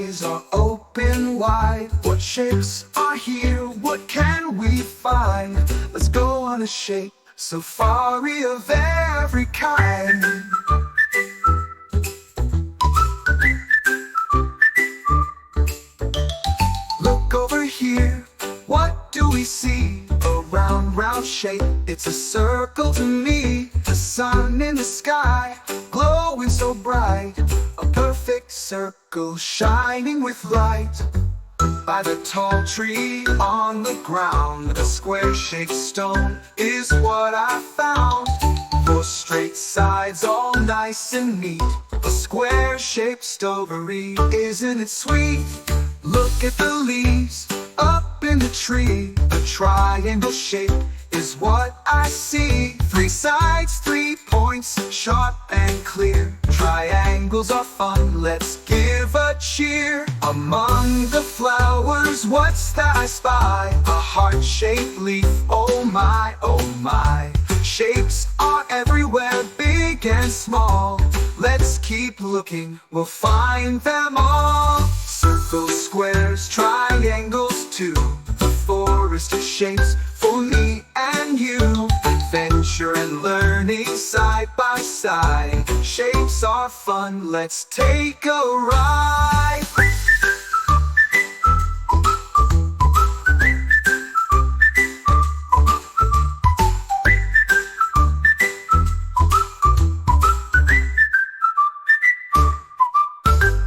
eyes are open wide. What shapes are here? What can we find? Let's go on a shape safari of every kind. Look over here, what do we see? A round, round shape, it's a circle to me. The sun in the sky, glowing so bright. A perfect circle shining with light. By the tall tree on the ground, a square-shaped stone is what I found. Four straight sides, all nice and neat. A square-shaped stovery, isn't it sweet? Look at the leaves up in the tree. A triangle shape is what I see. Three sides, 3 points, sharp and clear. Triangles are fun, let's give a cheer. Among the flowers, what's that I spy? A heart-shaped leaf, oh my, oh my. Shapes are everywhere, big and small. Let's keep looking, we'll find them all. Circles, squares, triangles too. The forest of shapes for me and you. Adventure and learning side by side. Shapes are fun, let's take a ride.